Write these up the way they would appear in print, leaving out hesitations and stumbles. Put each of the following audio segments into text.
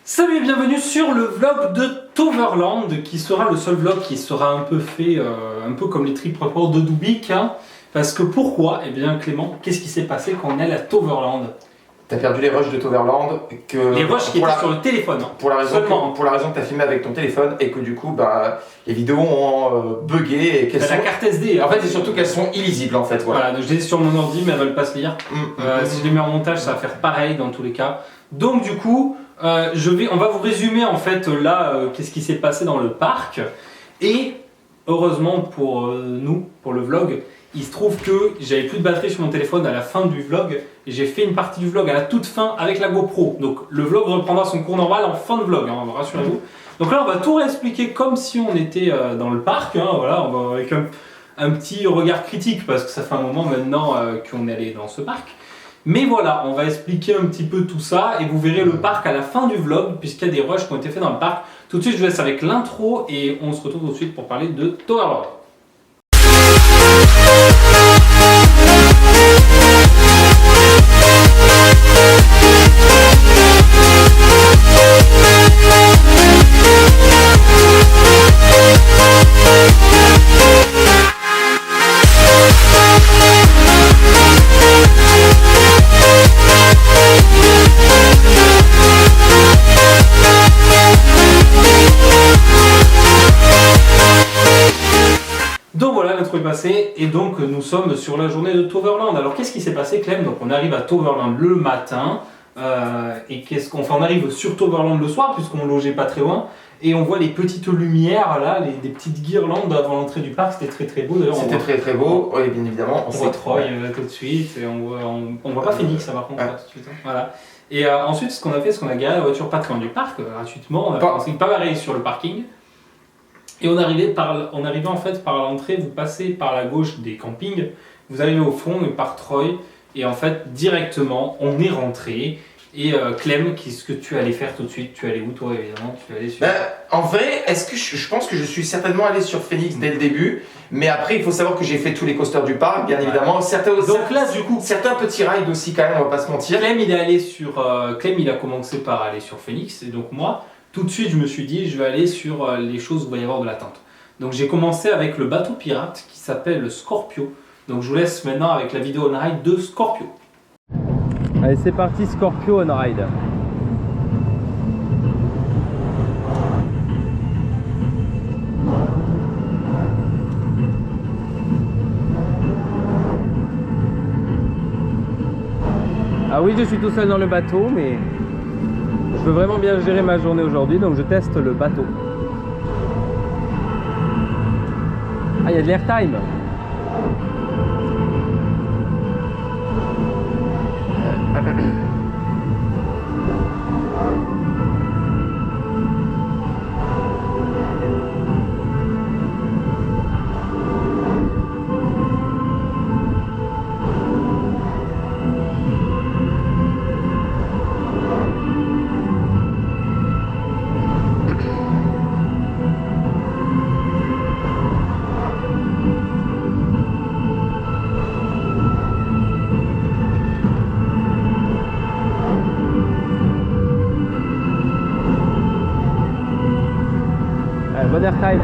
Salut et bienvenue sur le vlog de Toverland, qui sera le seul vlog qui sera un peu fait, un peu comme les trip reports de Dubik. Hein, parce que pourquoi? Eh bien Clément, qu'est-ce qui s'est passé quand on est allé à Toverland? T'as perdu les rushs de Toverland. Les rushs qui étaient sur le téléphone. Hein, pour la raison que t'as filmé avec ton téléphone et que du coup les vidéos ont bugué et qu'elles sont... la carte SD. En fait, c'est surtout qu'elles sont illisibles en fait. Voilà, donc je les ai sur mon ordi mais elles veulent pas se lire. Si je les mets en montage, ça va faire pareil dans tous les cas. Donc du coup, on va vous résumer en fait là qu'est-ce qui s'est passé dans le parc. Et heureusement pour nous, pour le vlog, il se trouve que j'avais plus de batterie sur mon téléphone à la fin du vlog et j'ai fait une partie du vlog à la toute fin avec la GoPro. Donc le vlog reprendra son cours normal en fin de vlog, hein, rassurez-vous. Donc là on va tout réexpliquer comme si on était dans le parc, hein, voilà, on va avec un petit regard critique parce que ça fait un moment maintenant qu'on est allé dans ce parc. Mais voilà, on va expliquer un petit peu tout ça et vous verrez le parc à la fin du vlog puisqu'il y a des rushs qui ont été faits dans le parc. Tout de suite je vous laisse avec l'intro et on se retrouve tout de suite pour parler de Toverland. Donc voilà, l'intro est passée et donc nous sommes sur la journée de Toverland. Alors qu'est-ce qui s'est passé Clem? Donc on arrive à Toverland le matin et qu'est-ce qu'on fait? On arrive sur Toverland le soir puisqu'on logeait pas très loin et on voit les petites lumières là, des petites guirlandes avant l'entrée du parc. C'était très beau d'ailleurs. C'était très beau, oui bien évidemment. On voit Troy tout de suite et on voit pas Phoenix ça par contre tout de suite. Hein. Voilà. Et ensuite ce qu'on a fait, c'est qu'on a garé la voiture pas très loin du parc gratuitement. On a commencé pas barré sur le parking. Et on arrivait en fait par l'entrée, vous passez par la gauche des campings, vous arrivez au fond par Troy, et en fait directement on est rentré. Et Clem, qu'est-ce que tu allais faire tout de suite? Tu allais où toi évidemment? Tu allais sur... En vrai, je pense que je suis certainement allé sur Phoenix dès le début, mais après il faut savoir que j'ai fait tous les coasters du parc, bien évidemment. Donc là du coup, certains petits rides aussi quand même, on va pas se mentir. Clem il est allé sur, Clem il a commencé par aller sur Phoenix, et donc moi, tout de suite je me suis dit je vais aller sur les choses où il va y avoir de l'attente. Donc j'ai commencé avec le bateau pirate qui s'appelle Scorpio. Donc je vous laisse maintenant avec la vidéo on ride de Scorpio. Allez c'est parti, Scorpio on ride. Ah oui, je suis tout seul dans le bateau, mais je veux vraiment bien gérer ma journée aujourd'hui, donc je teste le bateau. Ah, il y a de l'airtime. Bon airtime.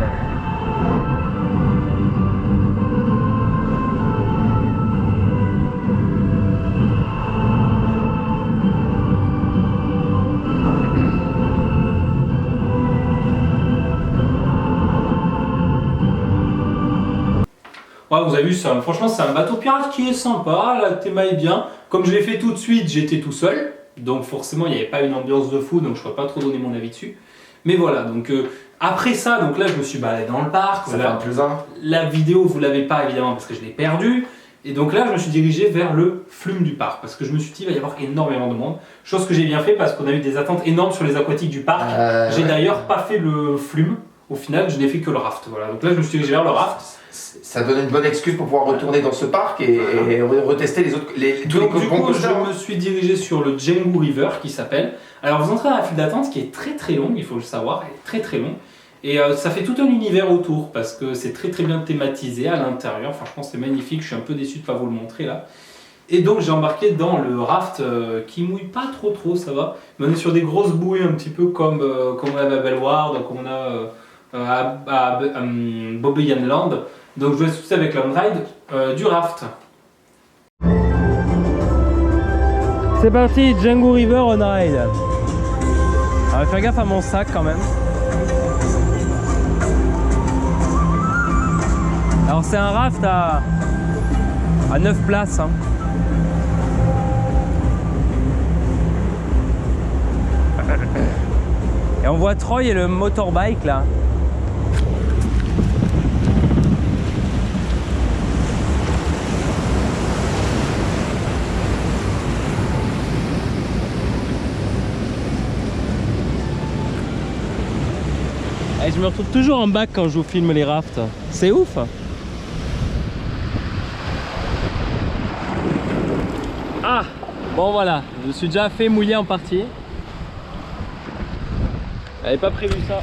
Ouais, vous avez vu ça, franchement c'est un bateau pirate qui est sympa, la théma est bien. Comme je l'ai fait tout de suite, j'étais tout seul, donc forcément il n'y avait pas une ambiance de fou, donc je ne pourrais pas trop donner mon avis dessus. Mais voilà, donc après ça, donc là je me suis baladé dans le parc. Ça fait un plus un. La vidéo vous l'avez pas évidemment parce que je l'ai perdue. Et donc là je me suis dirigé vers le flume du parc parce que je me suis dit il va y avoir énormément de monde. Chose que j'ai bien fait parce qu'on a eu des attentes énormes sur les aquatiques du parc. J'ai d'ailleurs pas fait le flume. Au final je n'ai fait que le raft. Voilà. Donc là je me suis dirigé vers le raft. Ça donne une bonne excuse pour pouvoir retourner dans ce parc et retester tous les bons coasters. Je me suis dirigé sur le Django River qui s'appelle. Alors vous entrez dans la file d'attente qui est très très longue, il faut le savoir, elle est très très longue. Et ça fait tout un univers autour parce que c'est très très bien thématisé à l'intérieur. Franchement c'est magnifique, je suis un peu déçu de ne pas vous le montrer là. Et donc j'ai embarqué dans le raft qui mouille pas trop, ça va. Mais on est sur des grosses bouées un petit peu comme on avait à Belward, comme on a à Bobbejaanland. Land. Donc je vais soucier avec l'on-ride du raft. C'est parti, Django River on ride. On va faire gaffe à mon sac quand même. Alors c'est un raft à 9 places. Hein. Et on voit Troy et le motorbike là. Et je me retrouve toujours en bac quand je vous filme les rafts. C'est ouf. Ah, bon voilà, je me suis déjà fait mouiller en partie. J'avais pas prévu ça.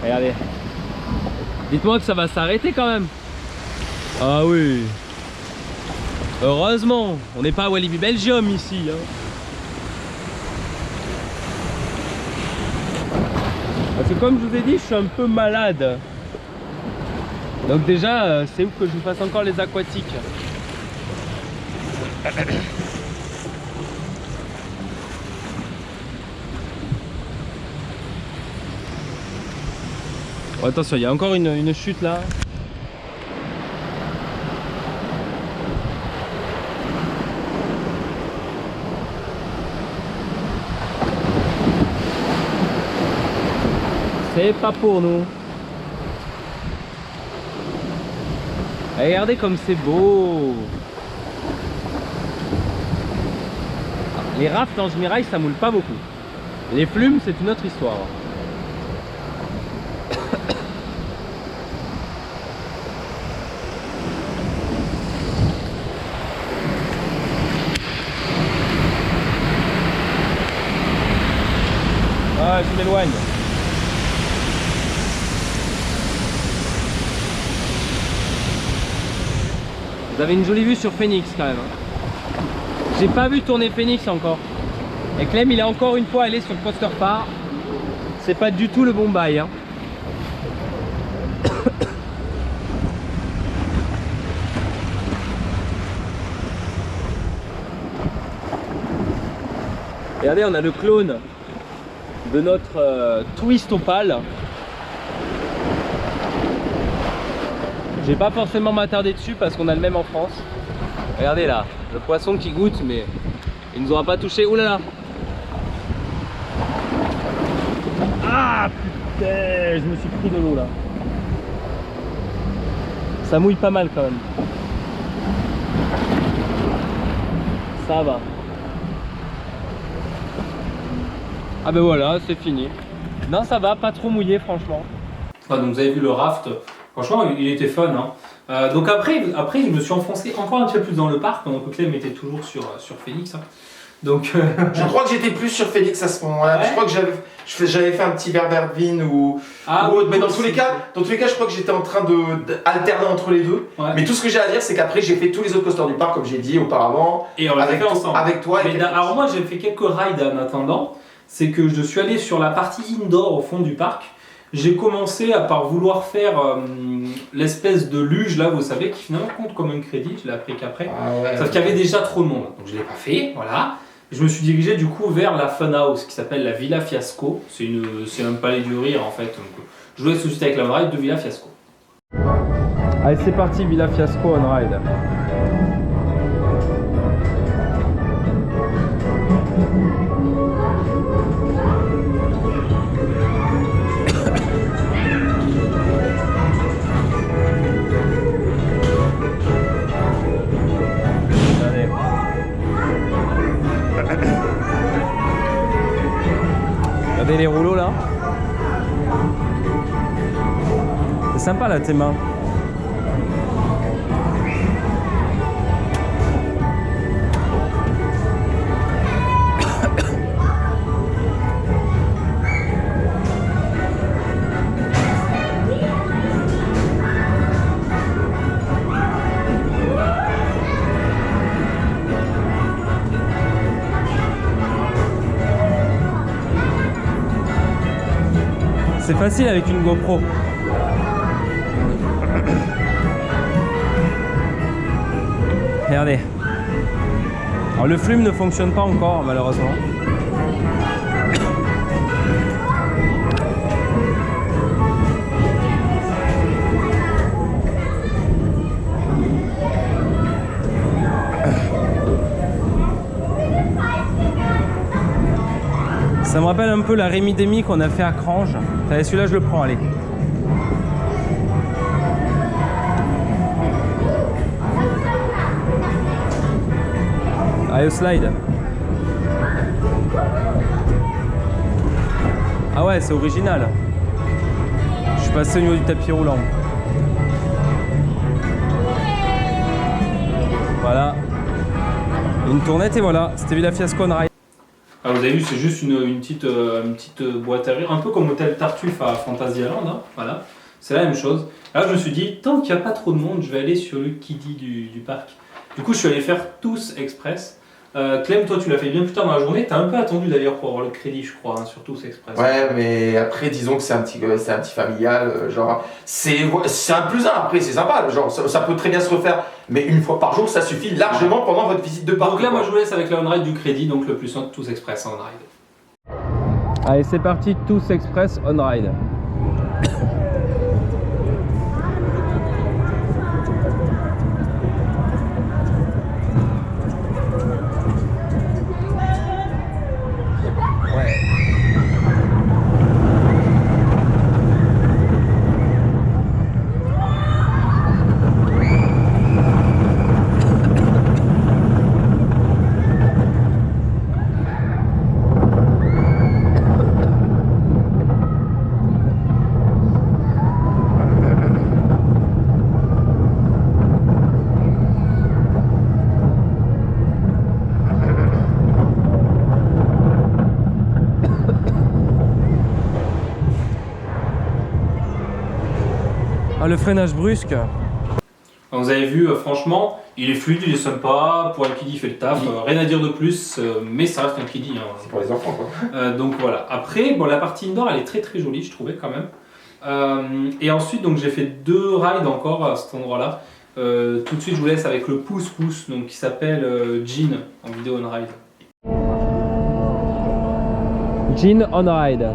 Regardez. Dites-moi que ça va s'arrêter quand même. Ah oui. Heureusement, on n'est pas à Walibi Belgium ici. Hein. Parce que comme je vous ai dit, je suis un peu malade. Donc déjà, c'est ouf que je vous fasse encore les aquatiques. Oh, attention, il y a encore une chute là. C'est pas pour nous. Regardez comme c'est beau. Les rafts en général ça moule pas beaucoup. Les flumes c'est une autre histoire. Ah, je m'éloigne. Vous avez une jolie vue sur Phoenix quand même. J'ai pas vu tourner Phoenix encore. Et Clem il est encore une fois allé sur le Coaster Park. C'est pas du tout le bon bail. Hein. Regardez, on a le clone de notre Twist Opale. Je vais pas forcément m'attarder dessus parce qu'on a le même en France. Regardez là, le poisson qui goûte, mais il nous aura pas touché. Ouh là là. Ah putain, je me suis pris de l'eau là. Ça mouille pas mal quand même. Ça va. Ah ben voilà, c'est fini. Non, ça va, pas trop mouillé franchement. Ah, donc vous avez vu le raft. Franchement, il était fun. Hein. Donc après, je me suis enfoncé encore un petit peu plus dans le parc pendant que Clem était toujours sur Phoenix. Hein. Donc, je crois que j'étais plus sur Phoenix à ce moment-là. Ouais. Je crois que j'avais fait un petit Berbervin ou autre. Mais dans tous les cas, je crois que j'étais en train d'alterner entre les deux. Ouais. Mais tout ce que j'ai à dire, c'est qu'après, j'ai fait tous les autres coasters du parc, comme j'ai dit auparavant. Et on l'a fait ensemble. Avec toi. Alors moi, j'ai fait quelques rides en attendant. C'est que je suis allé sur la partie indoor au fond du parc. J'ai commencé à par vouloir faire l'espèce de luge là, vous savez, qui finalement compte comme un crédit, je l'ai appris qu'après. Ah ouais, sauf qu'il y avait déjà trop de monde, donc je ne l'ai pas fait, voilà. Je me suis dirigé du coup vers la Funhouse qui s'appelle la Villa Fiasco. C'est un palais du rire en fait. Donc, je vous laisse tout de suite avec la ride de Villa Fiasco. Allez, c'est parti, Villa Fiasco on ride. Regardez les rouleaux là. C'est sympa là tes mains. C'est facile avec une GoPro. Regardez. Alors le flume ne fonctionne pas encore malheureusement. Ça me rappelle un peu la Rémi Demi qu'on a fait à Crange. Allez, celui-là je le prends, allez. Allez, au slide. Ah ouais, c'est original. Je suis passé au niveau du tapis roulant. Voilà. Une tournette et voilà, c'était Villa Fiasco on Ride. Ah, vous avez vu, c'est juste une petite boîte à rire, un peu comme Hôtel Tartuffe à Fantasyland, hein, voilà. C'est la même chose. Là, je me suis dit, tant qu'il n'y a pas trop de monde, je vais aller sur le kiddie du parc. Du coup, je suis allé faire Tous Express. Clem, toi, tu l'as fait bien plus tard dans la journée. T'as un peu attendu d'ailleurs pour avoir le crédit, je crois, hein, sur Tous Express. Ouais, mais après, disons que c'est un petit familial. Genre, c'est un plus un. Après, c'est sympa. Genre, ça peut très bien se refaire. Mais une fois par jour, ça suffit largement pendant votre visite de parc. Donc là, moi, je vous laisse avec la on-ride du crédit, donc le plus 1 de Tous Express en on-ride. Allez, c'est parti, Tous Express on-ride. Ah, le freinage brusque. Vous avez vu, franchement, il est fluide, il est sympa, pour un kiddie il fait le taf, rien à dire de plus, mais ça reste un kiddie. Hein. C'est pour les enfants quoi. Donc voilà. Après, bon, la partie indoor elle est très très jolie, je trouvais quand même. Et ensuite, donc j'ai fait 2 rides encore à cet endroit-là. Tout de suite, je vous laisse avec le pouce-pouce, donc qui s'appelle Jean en vidéo on ride. Jean on ride.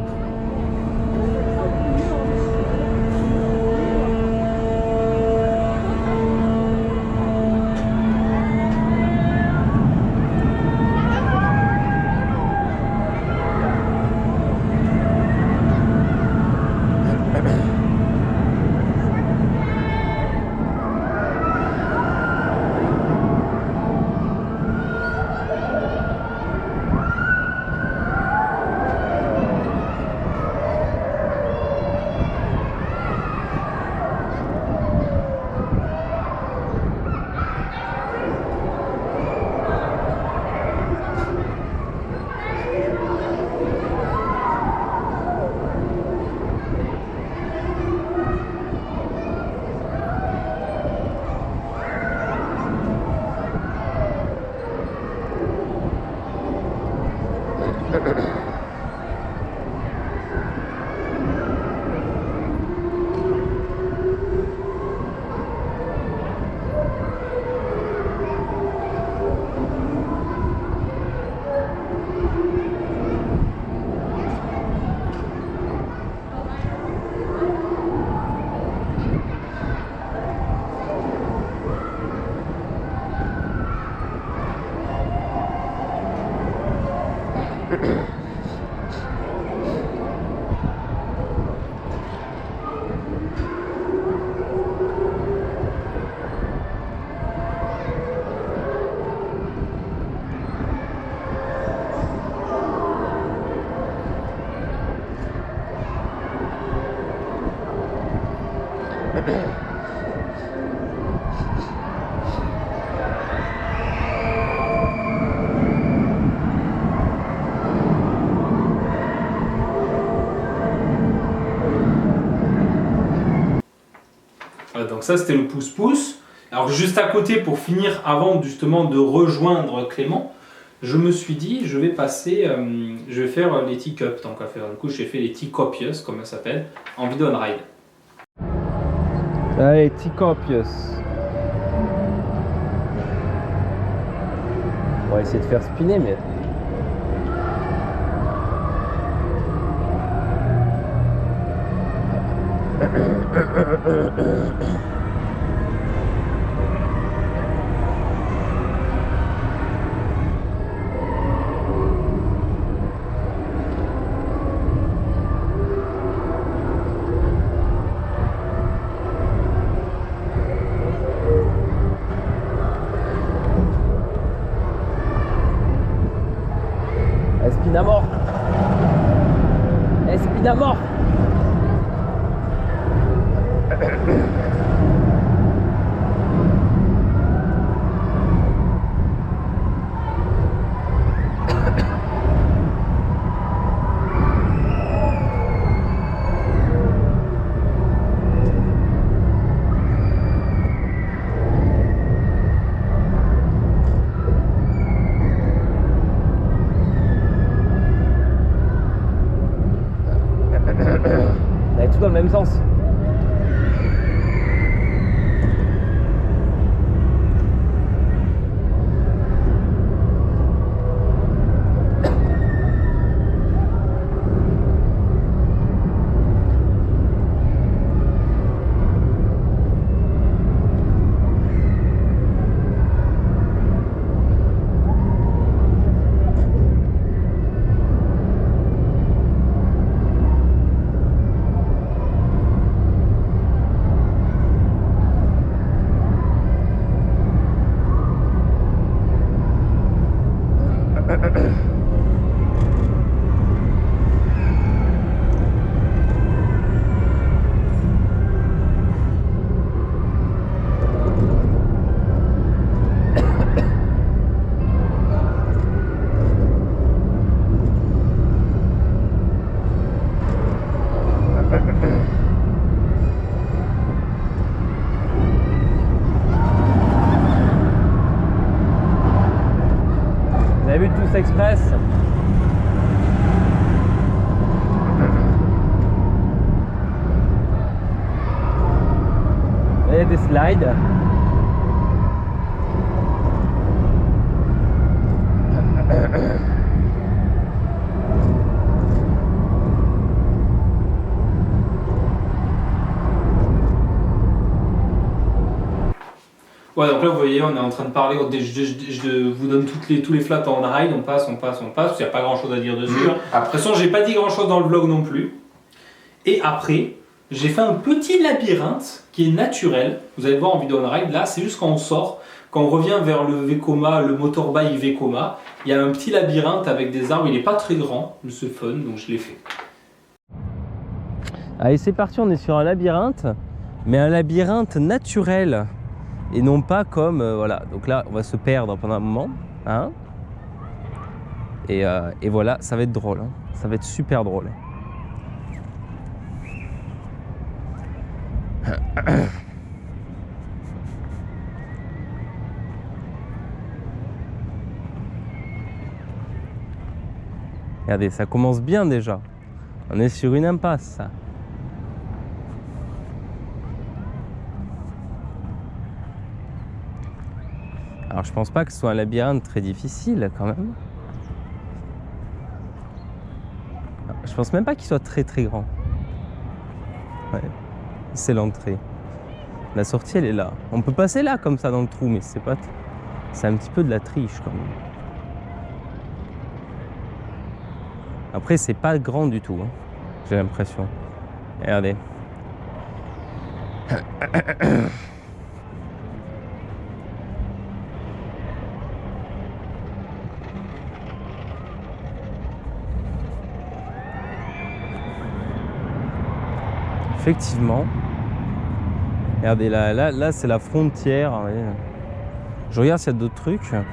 Voilà, donc ça c'était le pouce-pouce. Alors juste à côté, pour finir, avant justement de rejoindre Clément, je me suis dit, je vais passer, je vais faire les teacups tant qu'à faire. Du coup, j'ai fait les teacopious, comme ça s'appelle, en vidéo on ride. Allez, teacopious. On va essayer de faire spinner, mais... Spin à mort. Spin à mort. Tout dans le même sens. Vous avez vu Tous Express? Il y a des slides. Ouais, donc là vous voyez, on est en train de parler, je vous donne tous les flats en ride, on passe, parce qu'il n'y a pas grand chose à dire dessus. Après, de toute façon, j'ai pas dit grand chose dans le vlog non plus. Et après, j'ai fait un petit labyrinthe qui est naturel. Vous allez voir en vidéo on ride, là, c'est juste quand on sort, quand on revient vers le Vekoma, le motorbike Vekoma, il y a un petit labyrinthe avec des arbres, il n'est pas très grand, mais c'est fun, donc je l'ai fait. Allez, c'est parti, on est sur un labyrinthe, mais un labyrinthe naturel. Et non pas comme, voilà, donc là on va se perdre pendant un moment, hein, et voilà, ça va être drôle, hein. Ça va être super drôle. Regardez, ça commence bien déjà, on est sur une impasse. Alors je pense pas que ce soit un labyrinthe très difficile quand même. Je pense même pas qu'il soit très très grand. Ouais, c'est l'entrée. La sortie elle est là. On peut passer là comme ça dans le trou, mais c'est pas. C'est un petit peu de la triche quand même. Après c'est pas grand du tout, hein, j'ai l'impression. Regardez. Effectivement. Regardez, là c'est la frontière. Je regarde s'il y a d'autres trucs. Ah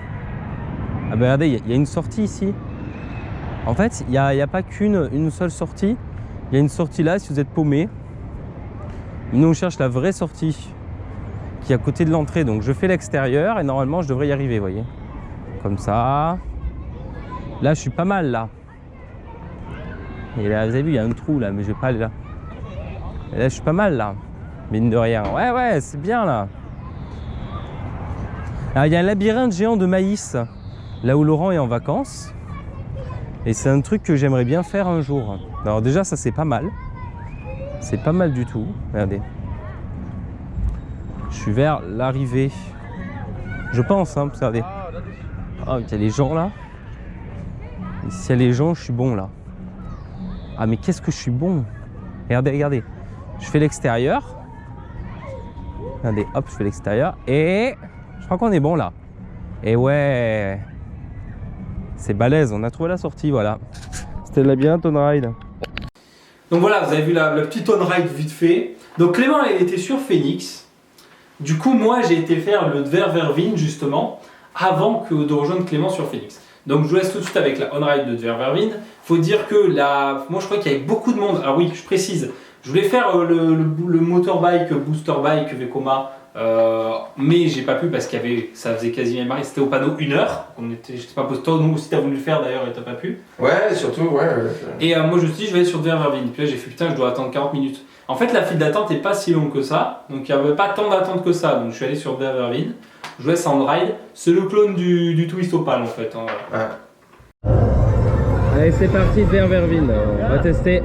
ben regardez, il y a une sortie ici. En fait, il n'y a pas qu'une seule sortie. Il y a une sortie là si vous êtes paumé. Nous on cherche la vraie sortie qui est à côté de l'entrée. Donc je fais l'extérieur et normalement je devrais y arriver, vous voyez. Comme ça. Là, je suis pas mal, là. Et là, vous avez vu, il y a un trou, là, mais je vais pas aller là. Et là, je suis pas mal, là. Mine de rien. Ouais, c'est bien, là. Alors, il y a un labyrinthe géant de maïs, là où Laurent est en vacances. Et c'est un truc que j'aimerais bien faire un jour. Alors déjà, ça, c'est pas mal. C'est pas mal du tout. Regardez. Je suis vers l'arrivée. Je pense, hein, regardez. Oh, il y a les gens, là. Et s'il y a les gens, je suis bon, là. Ah, mais qu'est-ce que je suis bon. Regardez. Je fais l'extérieur. Regardez, hop, je fais l'extérieur. Et je crois qu'on est bon, là. Et ouais. C'est balèze, on a trouvé la sortie, voilà. C'était le labyrinthe on-ride. Donc voilà, vous avez vu la petite on-ride vite fait. Donc Clément elle était sur Phoenix. Du coup, moi j'ai été faire le Dververvin justement avant de rejoindre Clément sur Phoenix. Donc je vous laisse tout de suite avec la on-ride de Dververvin. Faut dire que moi je crois qu'il y avait beaucoup de monde. Alors oui, je précise, je voulais faire le motorbike, booster bike Vekoma. Mais j'ai pas pu parce ça faisait quasiment marre, c'était au panneau 1 heure. J'étais pas posté, nous aussi t'as voulu le faire d'ailleurs et t'as pas pu. Ouais, surtout, ouais. Et moi je me suis dit je vais aller sur Dververvin. Puis là j'ai fait putain, je dois attendre 40 minutes. En fait la file d'attente est pas si longue que ça, donc il n'y avait pas tant d'attente que ça. Donc je suis allé sur Dververvin. Je vous laisse en ride. C'est le clone du Twist Opal en fait. Hein. Ouais. Allez, c'est parti Dververvin. On va tester.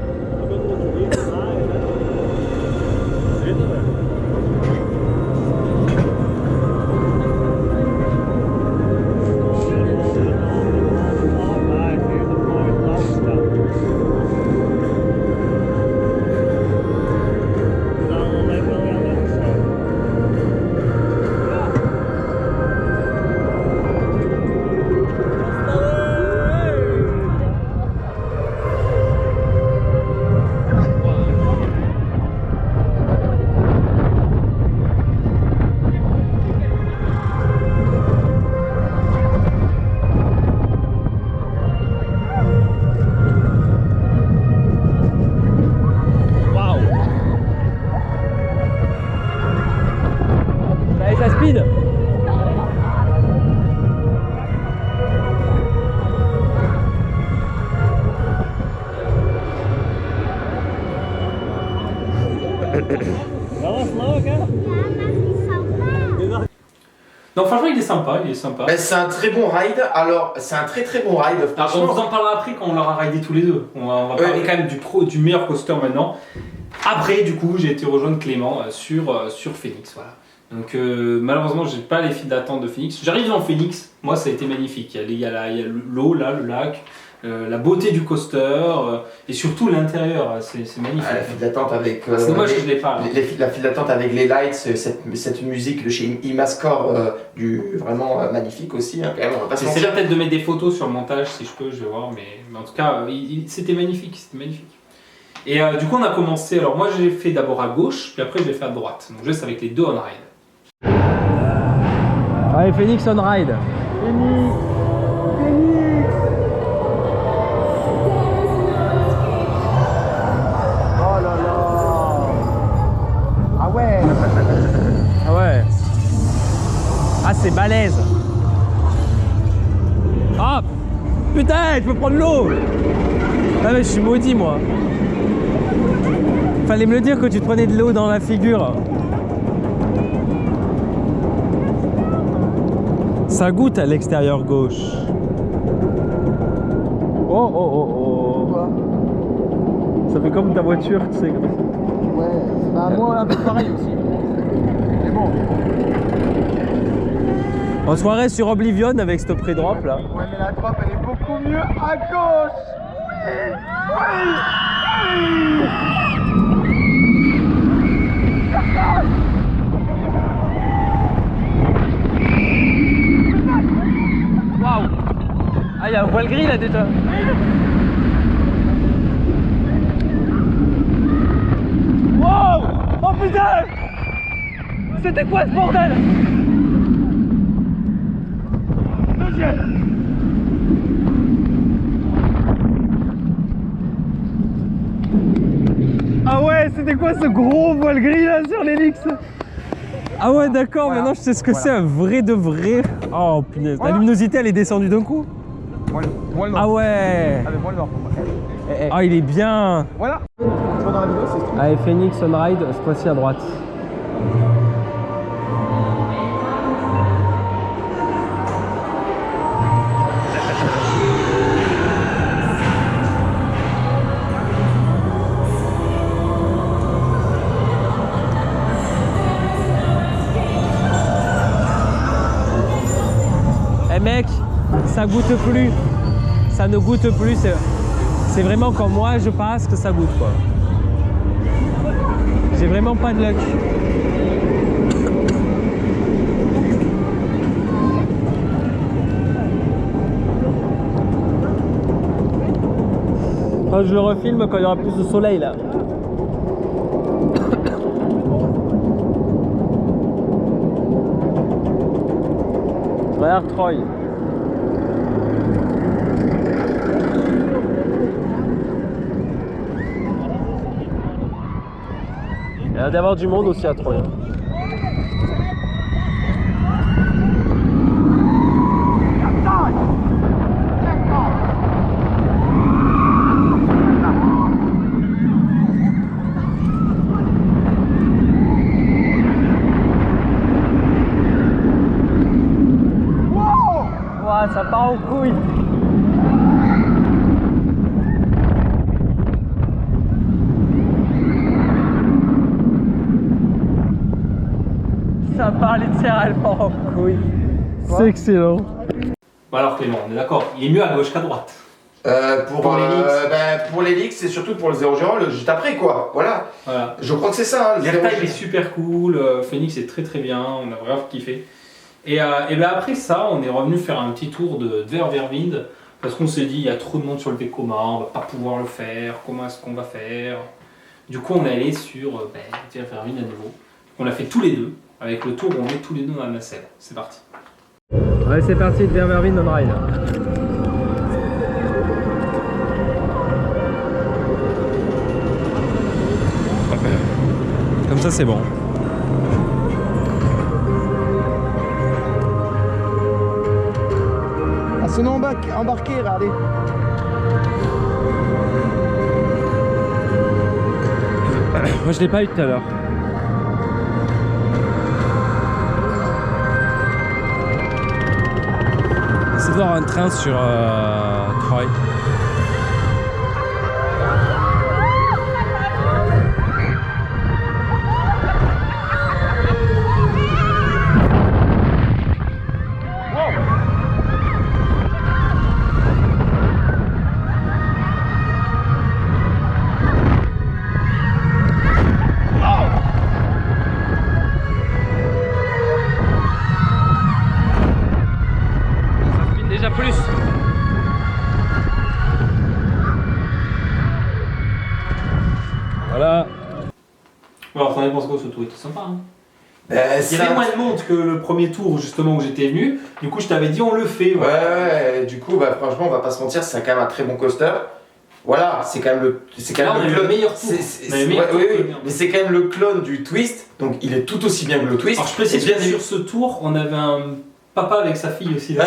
Non, franchement, il est sympa, Ben, c'est un très bon ride. Alors, c'est un très bon ride. Alors, on vous en parlera après quand on l'aura ridé tous les deux. On va parler quand même du meilleur coaster maintenant. Après, du coup, j'ai été rejoindre Clément sur Phoenix. Voilà. Donc, malheureusement, j'ai pas les files d'attente de Phoenix. J'arrive dans Phoenix, moi, ça a été magnifique. Il y a l'eau, là, le lac. La beauté du coaster et surtout l'intérieur, c'est magnifique. Ah, la file d'attente avec. C'est dommage que je l'ai pas. La file d'attente avec les lights, cette musique de chez Imascore, vraiment magnifique aussi. Hein, quand même, on va pas se mentir. J'essaierai peut-être de mettre des photos sur le montage si je peux, je vais voir, mais en tout cas, c'était magnifique, Et du coup, on a commencé. Alors, moi, j'ai fait d'abord à gauche, puis après, j'ai fait à droite. Donc, je laisse avec les deux on-ride. Allez, Phoenix on-ride. Phoenix. Ah, c'est balèze. Ah putain, je peux prendre l'eau. Ah mais je suis maudit moi. Fallait me le dire que tu te prenais de l'eau dans la figure. Ça goûte à l'extérieur gauche. Oh. Quoi? Ça fait comme ta voiture, tu sais. Ouais, bah moi un peu pareil aussi. Mais bon. On se croirait sur Oblivion avec ce pré-drop là. Ouais, mais la drop elle est beaucoup mieux à gauche. Oui. Waouh. Ah, il y a un voile gris là déjà. Wow. Oh putain. C'était quoi ce bordel? Ah ouais, c'était quoi ce gros voile gris là sur l'hélice? Ah ouais, d'accord, voilà. Maintenant je sais ce que c'est un vrai de vrai. Oh punaise, la luminosité elle est descendue d'un coup. Moi le nord. Ah ouais. Ah mais moi le nord. Ah il est bien. Voilà. Tu vois dans la vidéo, c'est ce Allez, Phoenix on ride, cette fois-ci à droite. Eh mec, ça goûte plus. Ça ne goûte plus. C'est vraiment quand moi je passe que ça goûte quoi. J'ai vraiment pas de luck. Je le refilme quand il y aura plus de soleil là. Regarde Troy. Il y a d'avoir du monde aussi à Troy. Wow, ça part en couille. Ça part littéralement en couille. C'est excellent. Bon alors Clément, on est d'accord, il est mieux à gauche qu'à droite. Pour l'Helix, c'est surtout pour le 0-0, le juste après quoi. Voilà. Je crois que c'est ça. Hein, L'airtime est super cool, Phoenix est très très bien, on a vraiment kiffé. Et ben après ça, on est revenu faire un petit tour de Ververwind parce qu'on s'est dit il y a trop de monde sur le Vekoma, on va pas pouvoir le faire, comment est-ce qu'on va faire? Du coup on est allé sur Ververwind à nouveau. On l'a fait tous les deux, avec le tour où on est tous les deux dans la nacelle. C'est parti. Allez c'est parti de Ververwind on ride. Comme ça c'est bon. Ah, c'est non embarqué, regardez. Moi je l'ai pas eu tout à l'heure. C'est de voir un train sur Troy. Déjà plus. Voilà. Alors t'en as pensé quoi ce tour? Il était sympa hein. Il y C'est avait moins de monde que le premier tour justement où j'étais venu, du coup je t'avais dit on le fait. Ouais, du coup franchement on va pas se mentir, c'est quand même un très bon coaster. Voilà, c'est quand même le le meilleur tour. Mais c'est quand même le clone du Twist, donc il est tout aussi bien que le Twist. Alors je précise que sur ce tour, on avait un papa avec sa fille aussi. Ouais,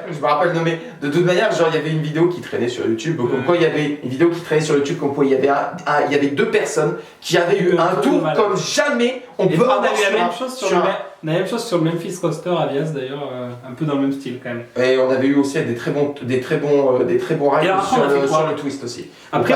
je me rappelle, non mais de toute manière, genre il y avait une vidéo qui traînait sur YouTube, comme quoi il y avait une vidéo qui traînait sur YouTube, comme quoi il y avait deux personnes qui avaient eu un tour comme jamais on peut avoir la même chose sur la même chose sur le Memphis Coaster à Vias d'ailleurs, un peu dans le même style quand même. Et on avait eu aussi des très bons rides sur le Twist aussi. Après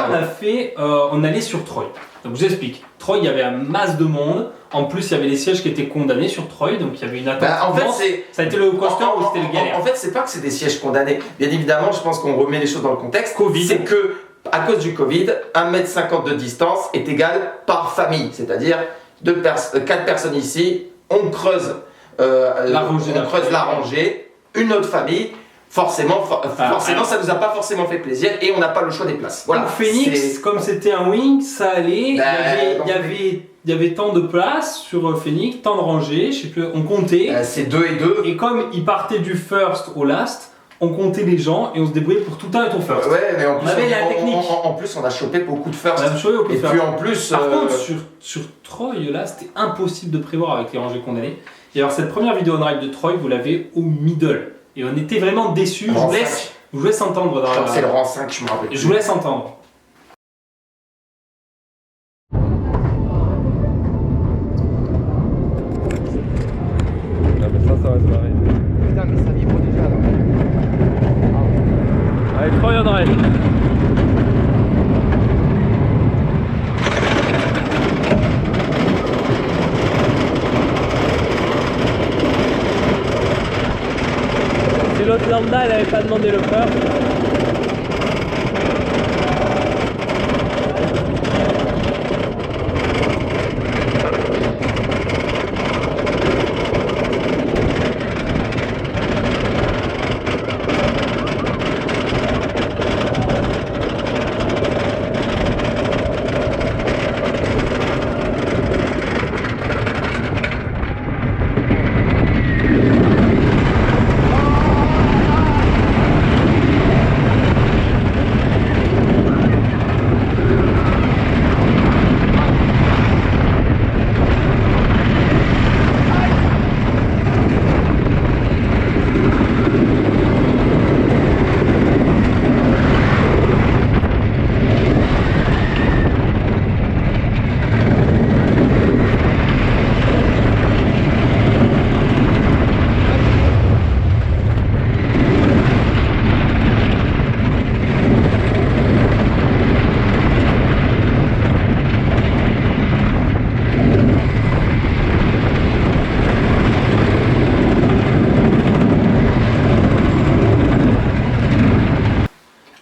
on allait sur Troy. Donc je vous explique. Troy, il y avait un masse de monde. En plus, il y avait les sièges qui étaient condamnés sur Troy, donc il y avait une attente. En fait, ça a été le coaster où c'était le galère. En fait, c'est pas que c'est des sièges condamnés. Bien évidemment, je pense qu'on remet les choses dans le contexte. Covid. C'est que, à cause du Covid, 1,50 m de distance est égal par famille. C'est-à-dire 4 personnes ici, on creuse la rangée, une autre famille. Forcément, ça nous a pas forcément fait plaisir et on n'a pas le choix des places. Voilà. Pour Phoenix, comme c'était un wing, ça allait. Il y avait tant de places sur Phoenix, tant de rangées, je sais plus, on comptait. C'est 2 et 2. Et comme ils partaient du first au last, on comptait les gens et on se débrouillait pour tout un et ton first. Ouais, mais en plus, on avait la technique. En plus, on a chopé beaucoup de first. Et puis en plus. Par contre, sur Troy, là, c'était impossible de prévoir avec les rangées qu'on allait. Et alors, cette première vidéo on ride de Troy, vous l'avez au middle. Et on était vraiment déçus. Je vous laisse entendre dans C'est le rang 5, je me rappelle. Je vous laisse entendre. Ça va se barrer. Putain, mais ça vibre déjà là. Allez, Troy on ride. Si l'autre lambda elle avait pas demandé le first.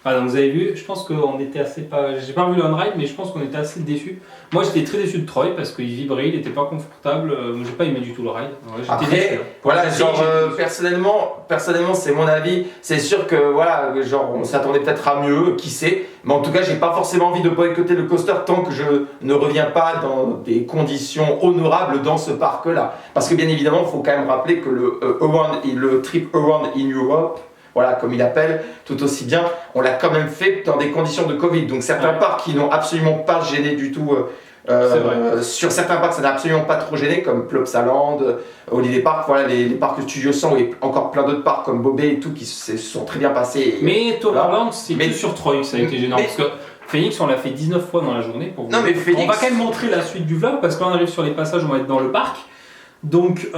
Donc vous avez vu, je pense qu'on était assez pas. J'ai pas vu le on-ride, mais je pense qu'on était assez déçus. Moi j'étais très déçu de Troy parce qu'il vibrait, il était pas confortable. Moi j'ai pas aimé du tout le ride. Ouais, après, déçu, voilà, genre personnellement c'est mon avis. C'est sûr que voilà, genre on s'attendait peut-être à mieux, qui sait. Mais en tout cas, j'ai pas forcément envie de boycotter le coaster tant que je ne reviens pas dans des conditions honorables dans ce parc-là. Parce que bien évidemment, il faut quand même rappeler que le trip Around in Europe, voilà, comme il appelle, tout aussi bien, on l'a quand même fait dans des conditions de Covid. Donc certains parcs qui n'ont absolument pas gêné du tout, sur certains parcs ça n'a absolument pas trop gêné, comme Plopsaland, Holiday Park, voilà, les parcs Studio 100 et encore plein d'autres parcs comme Bobé et tout qui se sont très bien passés. Mais Toverland, c'est plus sur Troy que ça a été gênant. Parce que Phoenix, on l'a fait 19 fois dans la journée. Pour vous. Non, mais Phoenix... On va quand même montrer la suite du vlog parce qu'on arrive sur les passages, on va être dans le parc. Donc,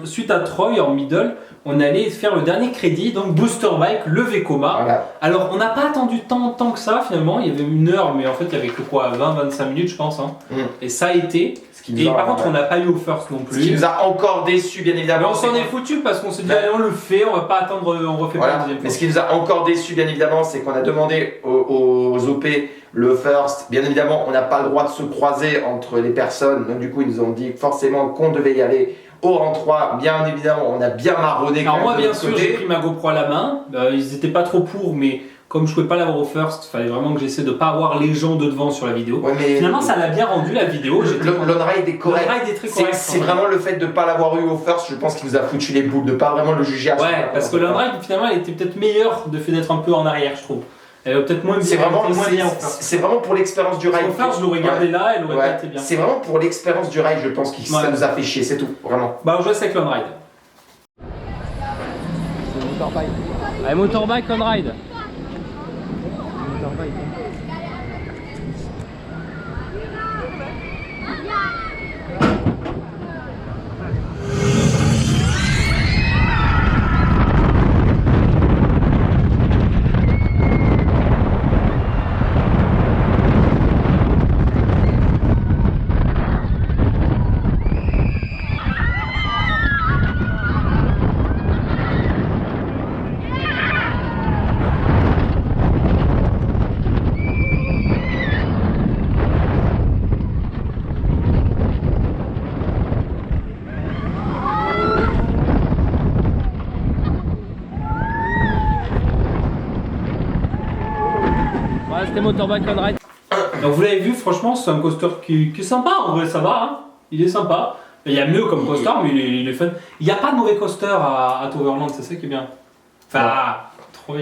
suite à Troy en middle, on allait faire le dernier crédit, donc Booster Bike, le Vekoma. Voilà. Alors, on n'a pas attendu tant que ça finalement, il y avait 1 heure, mais en fait, il y avait que quoi, 20-25 minutes, je pense. Hein. Et ça a été. Et par contre, on n'a pas eu au first non plus. Ce qui nous a encore déçu, bien évidemment. Mais on s'en est foutu parce qu'on s'est dit, allez, on le fait, on va pas attendre, on refait pas la deuxième fois. Mais ce qui nous a encore déçu, bien évidemment, c'est qu'on a demandé aux OP le first. Bien évidemment, on n'a pas le droit de se croiser entre les personnes. Donc, du coup, ils nous ont dit forcément qu'on devait y aller au rang 3. Bien évidemment, on a bien marronné. Alors, moi, bien sûr, j'ai pris ma GoPro à la main. Ils n'étaient pas trop pour, mais. Comme je ne pouvais pas l'avoir au first, il fallait vraiment que j'essaie de ne pas avoir les gens de devant sur la vidéo. Ouais, finalement, ça l'a bien rendu la vidéo. L'on-ride est correct. L'on-ride est très correct. C'est vraiment le fait de ne pas l'avoir eu au first, je pense qu'il nous a foutu les boules, de ne pas vraiment le juger à ouais, parce que l'on-ride, finalement, elle était peut-être meilleure de fait d'être un peu en arrière, je trouve. Elle est peut-être moins bien. C'est vraiment pour l'expérience du ride. Au first, je l'aurais gardé là, elle aurait pas été bien. C'est vraiment pour l'expérience du ride, je pense que ça nous a fait chier, c'est tout, vraiment. Bah, on joue avec l'on-ride. C'est motorbike. Allez, motorbike, on-ride. C'était motorbike on ride. Donc vous l'avez vu, franchement c'est un coaster qui est sympa, en vrai ça va, hein. Il est sympa. Il y a mieux comme coaster mais il est fun. Il n'y a pas de mauvais coaster à Toverland, c'est ça qui est bien. Enfin, Troy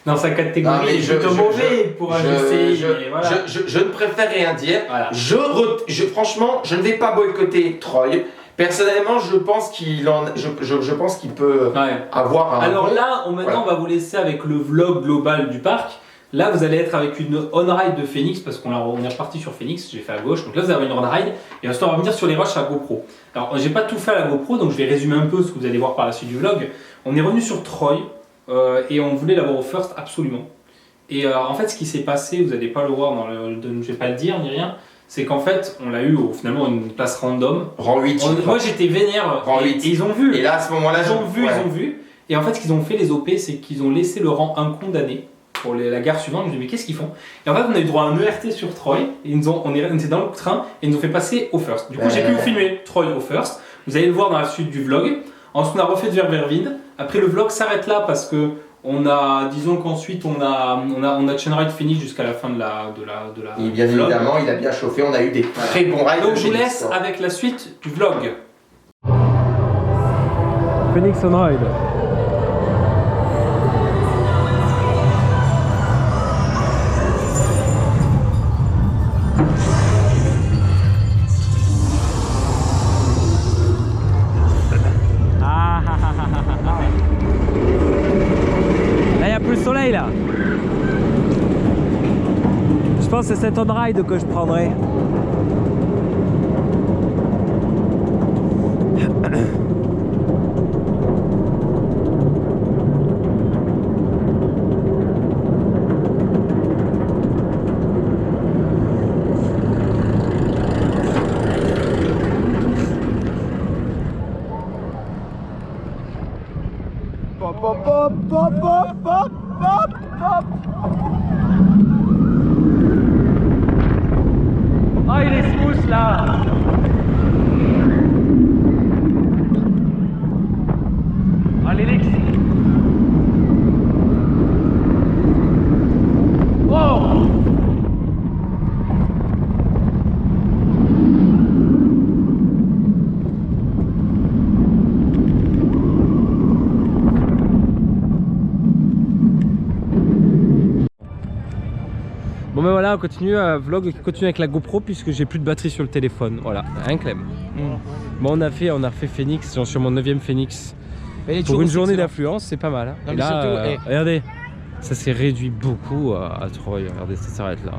dans sa catégorie il est plutôt mauvais pour ajuster. Je ne préfère rien dire. Voilà. Franchement, je ne vais pas boycotter Troy. Personnellement, je pense qu'il peut avoir un. Alors là, maintenant, on va vous laisser avec le vlog global du parc. Là, vous allez être avec une on-ride de Phoenix parce qu'on est reparti sur Phoenix. J'ai fait à gauche. Donc là, vous avez une on-ride. Et ensuite, on va venir sur les roches à GoPro. Alors, j'ai pas tout fait à la GoPro, donc je vais résumer un peu ce que vous allez voir par la suite du vlog. On est revenu sur Troy et on voulait l'avoir au first absolument. Et en fait, ce qui s'est passé, vous n'allez pas le voir, je vais pas le dire ni rien. C'est qu'en fait, on l'a eu finalement une place random. Rang 8. Moi, j'étais vénère. Rang 8. Et ils ont vu. Et là, à ce moment-là, ils ont vu. Et en fait, ce qu'ils ont fait, les OP, c'est qu'ils ont laissé le rang incondamné pour la gare suivante. Je me dis, mais qu'est-ce qu'ils font? Et en fait, on a eu droit à un ERT sur Troy. Et on était dans le train et ils nous ont fait passer au first. Du coup, j'ai pu vous filmer Troy au first. Vous allez le voir dans la suite du vlog. Ensuite, on a refait vers Vervins. Après, le vlog s'arrête là parce que disons qu'ensuite on a chain-ride fini jusqu'à la fin de la et bien vlog. Évidemment, il a bien chauffé, on a eu des très bons rides. Donc je vous laisse avec la suite du vlog. Phoenix on ride. Soleil là. Je pense que c'est cette on-ride que je prendrai. Pop, pop, pop, pop, pop, pop. Hop, hop. Ah, il est smooth là. Ah, l'élix. Oh. Bon ben voilà, on continue, vlog continue avec la GoPro puisque j'ai plus de batterie sur le téléphone. Voilà, un clem. Bon, on a refait Phoenix, j'en suis sur mon 9e Phoenix. Pour une journée d'affluence, c'est pas mal. Hein. Non, et là, surtout, regardez, ça s'est réduit beaucoup à Troy. Regardez, ça s'arrête là.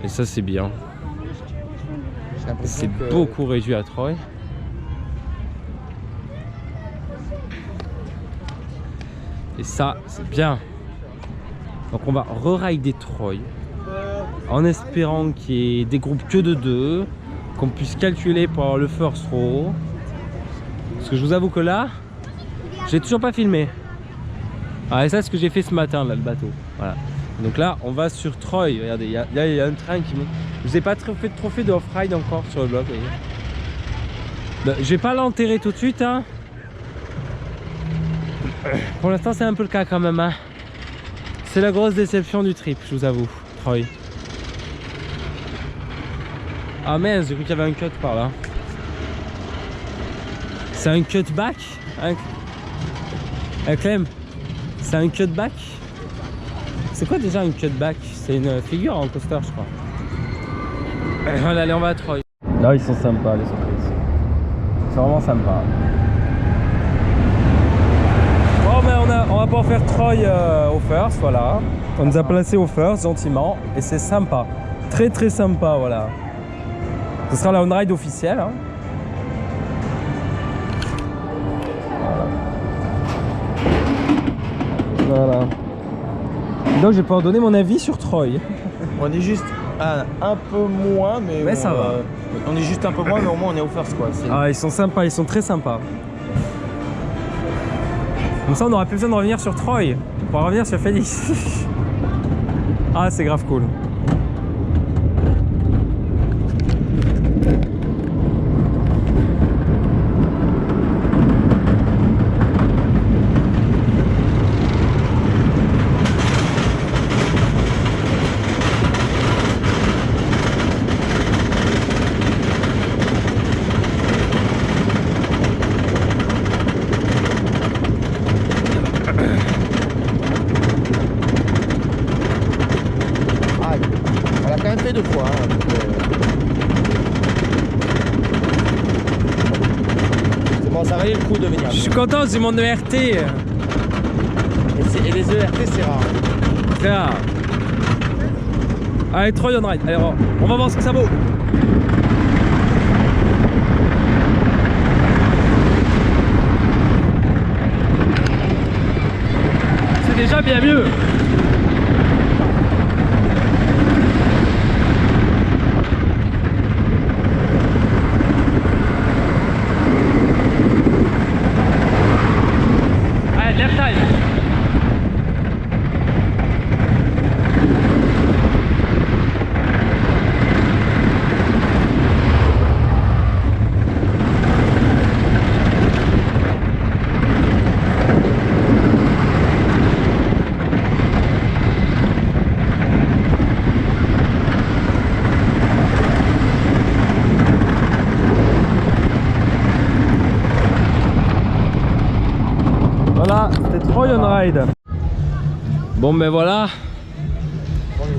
Et ça, c'est bien. C'est beaucoup réduit à Troy. Et ça, c'est bien. Donc on va re-rider Troy en espérant qu'il y ait des groupes que de 2, qu'on puisse calculer pour avoir le first row. Parce que je vous avoue que là, j'ai toujours pas filmé. Ah, et ça, c'est ce que j'ai fait ce matin, là, le bateau. Voilà. Donc là, on va sur Troy. Regardez, il y a un train qui monte. Je vous ai pas fait de trophée de off-ride encore sur le blog. Je vais pas l'enterrer tout de suite. Hein. Pour l'instant, c'est un peu le cas quand même. Hein. C'est la grosse déception du trip, je vous avoue, Troy. Ah mince, j'ai cru qu'il y avait un cut par là. C'est un cutback hein, Clem, c'est un cutback. C'est quoi déjà un cutback? C'est une figure en coaster, je crois. Allez, on va à Troy. Là, ils sont sympas, les surprises. C'est vraiment sympa. Bon, ben on va pouvoir faire Troy au first, voilà. On nous a placé au first gentiment et c'est sympa. Très très sympa, voilà. Ce sera la on-ride officielle. Hein. Voilà. Donc je vais pouvoir donner mon avis sur Troy. On est juste un peu moins, mais ça va. On est juste un peu moins, mais au moins on est au first quoi. Ah, ils sont sympas, ils sont très sympas. Comme ça on n'aura plus besoin de revenir sur Troy. On pourra revenir sur Phoenix. Ah, c'est grave cool. beaucoup de Vénial. Je suis content, c'est mon ERT. Et les ERT, c'est rare. Très rare. Allez, Troy on ride. Allez, on va voir ce que ça vaut. C'est déjà bien mieux. Allez, left side. Voilà, c'était Troy on ride. Bon ben voilà,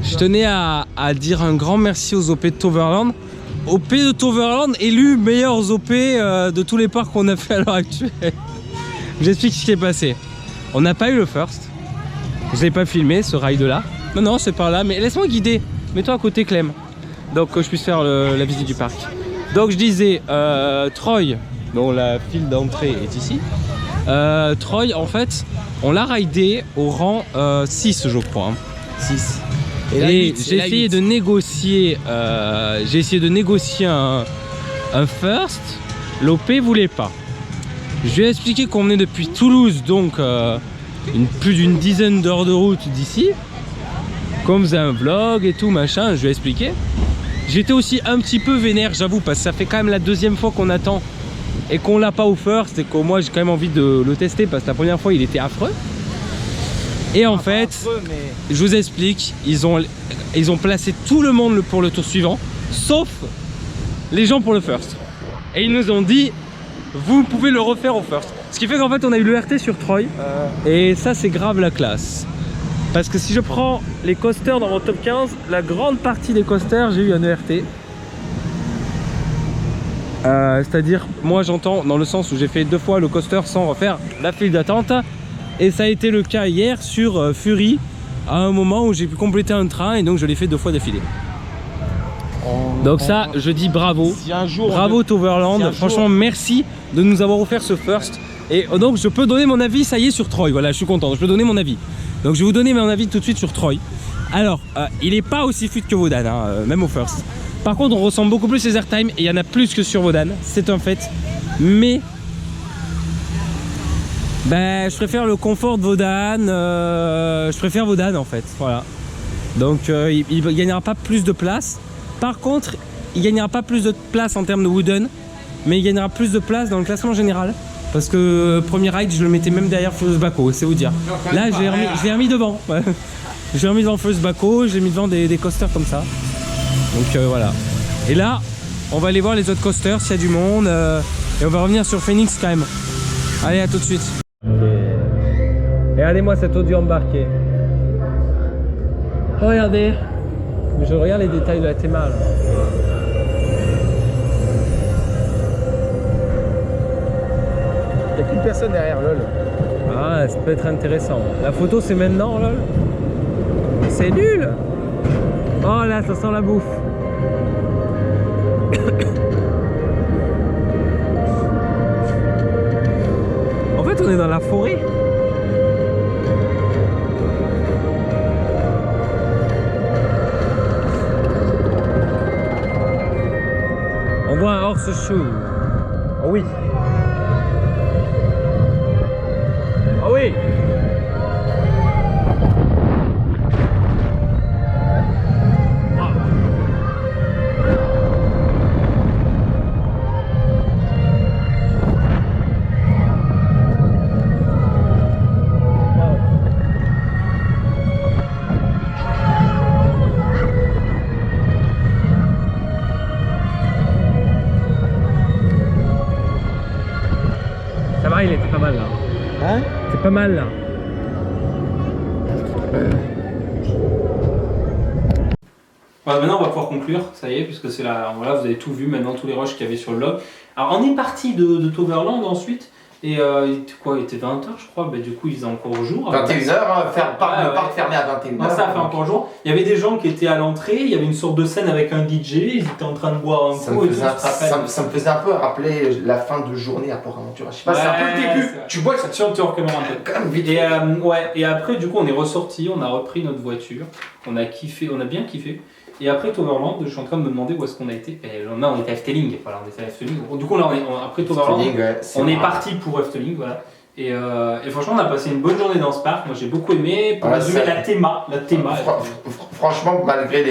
je tenais à dire un grand merci aux OP de Toverland. OP de Toverland élu meilleurs OP de tous les parcs qu'on a fait à l'heure actuelle. J'explique ce qui est passé. On n'a pas eu le first. Je l'ai pas filmé ce ride là. Non non c'est par là, mais laisse-moi guider. Mets-toi à côté Clem. Donc que je puisse faire la visite du parc. Donc je disais Troy, dont la file d'entrée est ici. Troy en fait on l'a ridé au rang 6 je crois. 6. Et j'ai essayé de négocier un first. L'OP voulait pas. Je lui ai expliqué qu'on venait depuis Toulouse, donc plus d'une dizaine d'heures de route d'ici, qu'on faisait un vlog et tout machin. Je lui ai expliqué. J'étais aussi un petit peu vénère, j'avoue, parce que ça fait quand même la deuxième fois qu'on attend et qu'on l'a pas au first, et que moi j'ai quand même envie de le tester parce que la première fois il était affreux. Et en fait, je vous explique, ils ont placé tout le monde pour le tour suivant, sauf les gens pour le first. Et ils nous ont dit, vous pouvez le refaire au first. Ce qui fait qu'en fait on a eu le RT sur Troy, et ça c'est grave la classe. Parce que si je prends les coasters dans mon top 15, la grande partie des coasters j'ai eu un ERT. C'est-à-dire, moi j'entends dans le sens où j'ai fait 2 fois le coaster sans refaire la file d'attente. Et ça a été le cas hier sur Fury, à un moment où j'ai pu compléter un train et donc je l'ai fait 2 fois d'affilée. Donc ça, je dis bravo. Si un jour bravo Toverland, franchement merci de nous avoir offert ce first. Et donc je peux donner mon avis, ça y est, sur Troy. Voilà, je suis content, je peux donner mon avis. Donc je vais vous donner mon avis tout de suite sur Troy. Alors, il n'est pas aussi fluide que Wodan, hein, même au first. Par contre, on ressent beaucoup plus les airtime et il y en a plus que sur Wodan, c'est un fait. Mais ben, je préfère le confort de Wodan, je préfère Wodan en fait, voilà. Donc il ne gagnera pas plus de place. Par contre, il gagnera pas plus de place en termes de Wooden, mais il gagnera plus de place dans le classement général. Parce que premier ride, je le mettais même derrière First Baco, c'est vous dire. Là, je l'ai remis devant. Ouais. Je l'ai remis devant First Baco, j'ai mis devant des coasters comme ça. Donc voilà. Et là, on va aller voir les autres coasters s'il y a du monde. Et on va revenir sur Phoenix quand même. Allez, à tout de suite. Regardez-moi cet audio embarqué. Oh, regardez. Je regarde les détails de la théma là. Il n'y a plus personne derrière lol. Ah, ça peut être intéressant. La photo c'est maintenant lol. C'est nul. Oh là, ça sent la bouffe. En fait, on est dans la forêt. On voit un horseshoe. Oh oui. Oh oui. Ça va, il était pas mal là. Hein? C'est pas mal là. Voilà, maintenant on va pouvoir conclure, ça y est, puisque c'est là, voilà, vous avez tout vu maintenant, tous les rushs qu'il y avait sur le log. Alors on est parti de Toverland ensuite, Et il était 20h je crois, du coup il faisait encore jour. 21h, le parc fermé à 21h. Non, ça fait encore jour. Il y avait des gens qui étaient à l'entrée, il y avait une sorte de scène avec un DJ, ils étaient en train de boire un coup et tout, ça me faisait un peu rappeler la fin de journée à Port-Aventura. Je sais pas, c'est un peu le début. Tu vois, ça tu recommences un peu. quand même vite. Et après du coup on est ressorti, on a repris notre voiture, on a bien kiffé. Et après Toverland, je suis en train de me demander où est-ce qu'on a été. Et là, on était à Efteling. Voilà, on était à Efteling. Du coup, là, après Toverland, on est parti pour Efteling. Voilà. Et franchement, on a passé une bonne journée dans ce parc. Moi, j'ai beaucoup aimé. Pour résumer, la théma. Franchement, malgré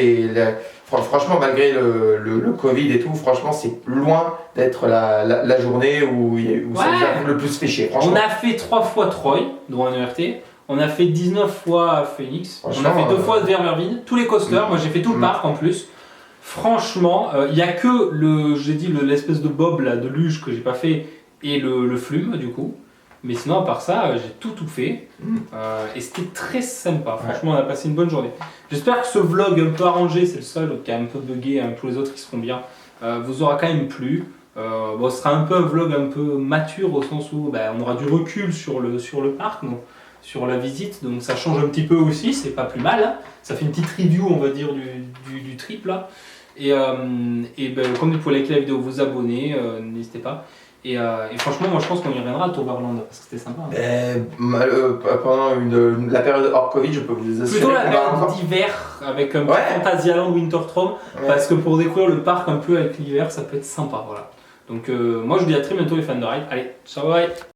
malgré le Covid et tout, franchement, c'est loin d'être la journée où ça nous a le plus fait chier. On a fait 3 fois Troy, dont un ERT. On a fait 19 fois Phoenix, on a fait 2 fois Ververville, tous les coasters, moi j'ai fait tout le parc en plus. Franchement, il n'y a que l'espèce de bob là, de luge que j'ai pas fait et le flume du coup. Mais sinon à part ça, j'ai tout fait et c'était très sympa. Franchement, on a passé une bonne journée. J'espère que ce vlog un peu arrangé, c'est le seul qui a un peu bugué, tous les autres qui seront bien, vous aura quand même plu. Ce sera un peu un vlog un peu mature au sens où on aura du recul sur le parc. Donc, sur la visite, donc ça change un petit peu aussi, c'est pas plus mal, hein. Ça fait une petite review on va dire du trip là, et comme vous pouvez liker la vidéo, vous abonner, n'hésitez pas, et franchement moi je pense qu'on y reviendra à Toverland parce que c'était sympa. Pendant la période hors Covid, je peux vous assurer. Plutôt la période d'hiver avec un petit Fantasyland Winterthrone, parce que pour découvrir le parc un peu avec l'hiver ça peut être sympa, voilà. Donc moi je vous dis à très bientôt les fans de ride, allez, ciao bye.